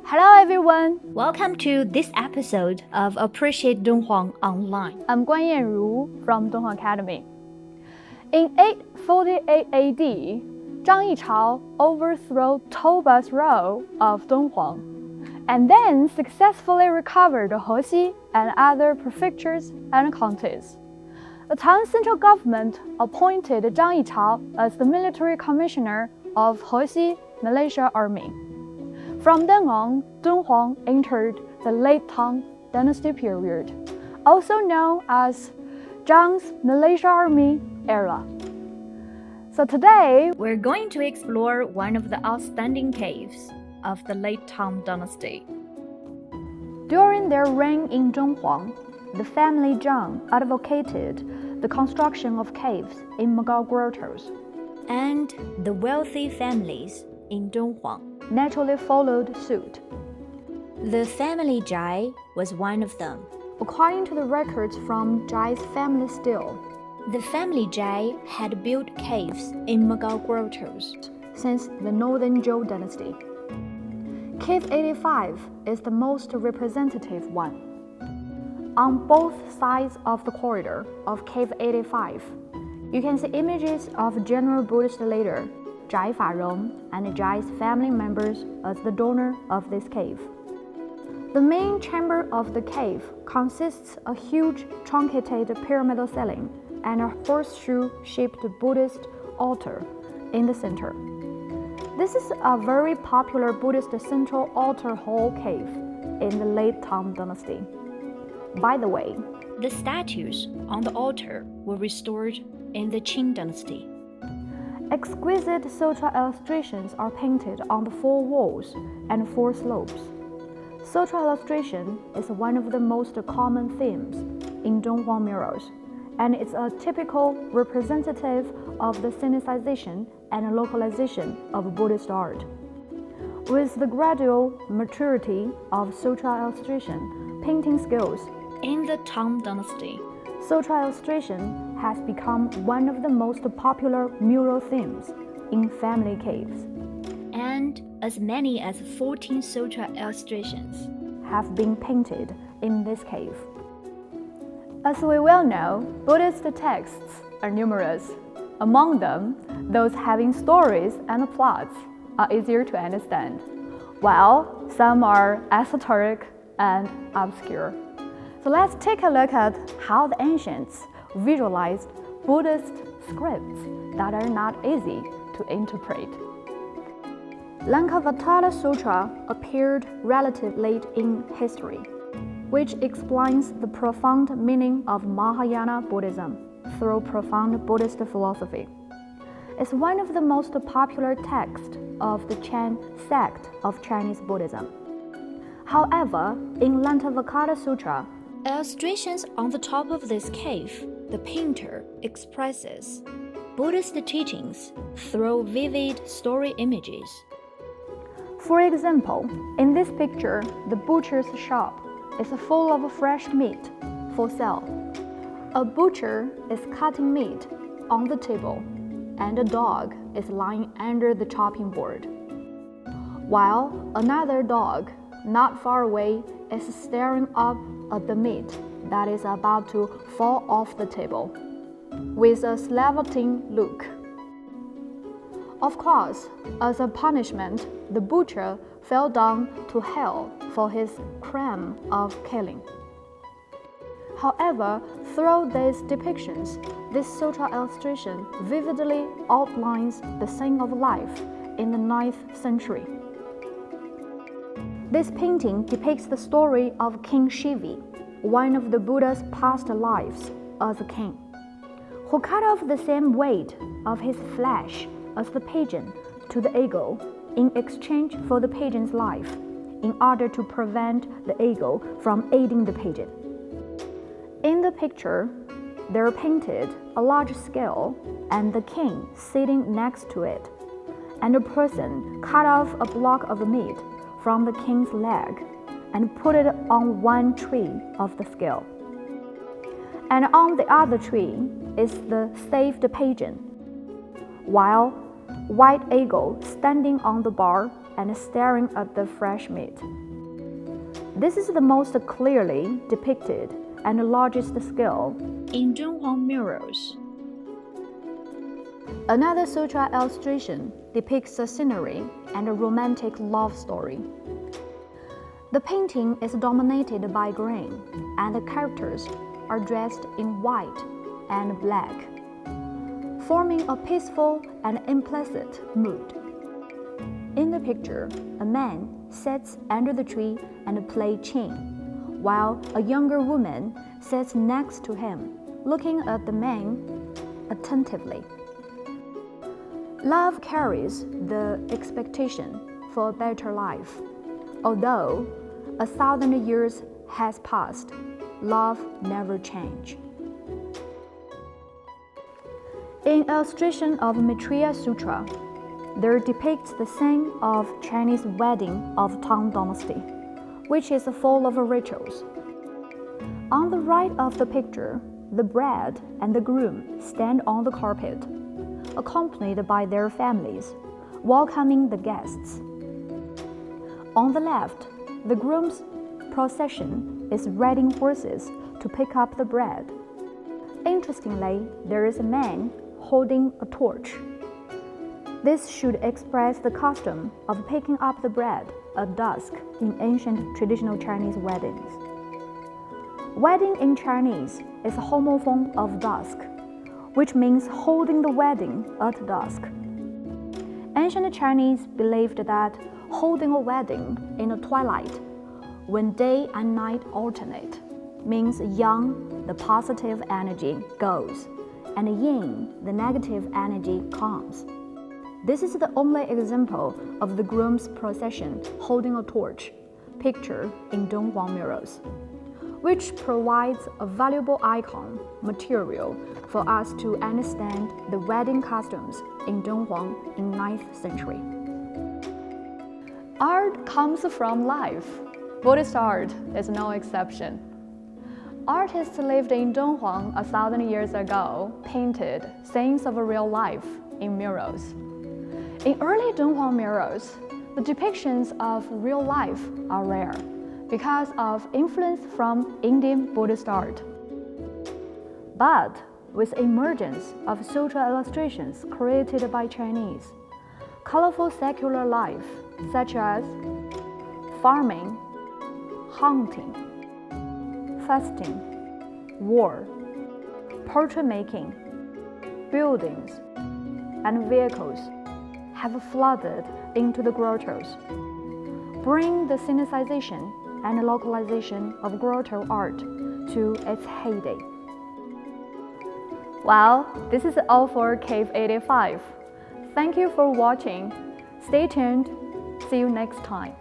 Hello everyone! Welcome to this episode of Appreciate Dunhuang Online. I'm Guan Yanru from Dunhuang Academy. In 848 AD, Zhang Yichao overthrew Toba's rule of Dunhuang, and then successfully recovered Hexi and other prefectures and counties. The Tang central government appointed Zhang Yichao as the military commissioner of Hexi Malaysia Army. From then on, Dunhuang entered the late Tang Dynasty period, also known as Zhang's Malaysia Army era. So today, we're going to explore one of the outstanding caves of the late Tang Dynasty. During their reign in Dunhuang, the family Zhang advocated the construction of caves in Mogao grottos, and the wealthy families in Dunhuang naturally followed suit. The family Zhai was one of them. According to the records from Zhai's family still, the family Zhai had built caves in Mogao grottos since the Northern Zhou dynasty. Cave 85 is the most representative one. On both sides of the corridor of Cave 85, you can see images of general Buddhist leader Zhai Farong and Zhai's family members as the donor of this cave. The main chamber of the cave consists of a huge truncated pyramidal ceiling and a horseshoe-shaped Buddhist altar in the center. This is a very popular Buddhist central altar hall cave in the late Tang Dynasty. By the way, the statues on the altar were restored in the Qing Dynasty. Exquisite sutra illustrations are painted on the four walls and four slopes. Sutra illustration is one of the most common themes in Dunhuang murals, and it's a typical representative of the Sinicization and localization of Buddhist art. With the gradual maturity of sutra illustration painting skills in the Tang Dynasty, sutra illustration has become one of the most popular mural themes in family caves. And as many as 14 sutra illustrations have been painted in this cave. As we well know, Buddhist texts are numerous. Among them, those having stories and plots are easier to understand, while some are esoteric and obscure. So let's take a look at how the ancients visualized Buddhist scripts that are not easy to interpret. Lankavatara Sutra appeared relatively late in history, which explains the profound meaning of Mahayana Buddhism through profound Buddhist philosophy. It's one of the most popular texts of the Chan sect of Chinese Buddhism. However, in Lankavatara Sutra, illustrations on the top of this cave, the painter expresses Buddhist teachings through vivid story images. For example, in this picture, the butcher's shop is full of fresh meat for sale. A butcher is cutting meat on the table, and a dog is lying under the chopping board, while another dog not far away is staring up at the meat that is about to fall off the table with a salivating look. Of course, as a punishment, the butcher fell down to hell for his crime of killing. However, through these depictions, this sutra illustration vividly outlines the scene of life in the 9th century. This painting depicts the story of King Shivi, one of the Buddha's past lives as a king, who cut off the same weight of his flesh as the pigeon to the eagle in exchange for the pigeon's life, in order to prevent the eagle from eating the pigeon. In the picture, they're painted a large scale and the king sitting next to it, and a person cut off a block of meat from the king's leg and put it on one tree of the scale. And on the other tree is the saved pigeon, while white eagle standing on the bar and staring at the fresh meat. This is the most clearly depicted and largest scale in Dunhuang murals. Another sutra illustration depicts a scenery and a romantic love story. The painting is dominated by green, and the characters are dressed in white and black, forming a peaceful and implicit mood. In the picture, a man sits under the tree and plays qin, while a younger woman sits next to him, looking at the man attentively. Love carries the expectation for a better life. Although 1,000 years has passed, love never changes. In illustration of Maitreya Sutra, there depicts the scene of Chinese wedding of Tang Dynasty, which is full of rituals. On the right of the picture, the bride and the groom stand on the carpet, accompanied by their families, welcoming the guests. On the left, the groom's procession is riding horses to pick up the bride. Interestingly, there is a man holding a torch. This should express the custom of picking up the bride at dusk in ancient traditional Chinese weddings. Wedding in Chinese is a homophone of dusk, which means holding the wedding at dusk. Ancient Chinese believed that holding a wedding in the twilight, when day and night alternate, means yang, the positive energy, goes, and yin, the negative energy, comes. This is the only example of the groom's procession holding a torch, pictured in Dunhuang murals, which provides a valuable icon material for us to understand the wedding customs in Dunhuang in 9th century. Art comes from life. Buddhist art is no exception. Artists lived in Dunhuang 1,000 years ago painted scenes of real life in murals. In early Dunhuang murals, the depictions of real life are rare because of influence from Indian Buddhist art. But with emergence of sutra illustrations created by Chinese, colorful secular life such as farming, hunting, fasting, war, portrait making, buildings, and vehicles have flooded into the grottos, bringing the synthesization and localization of grotto art to its heyday. Well, this is all for Cave 85. Thank you for watching. Stay tuned. See you next time.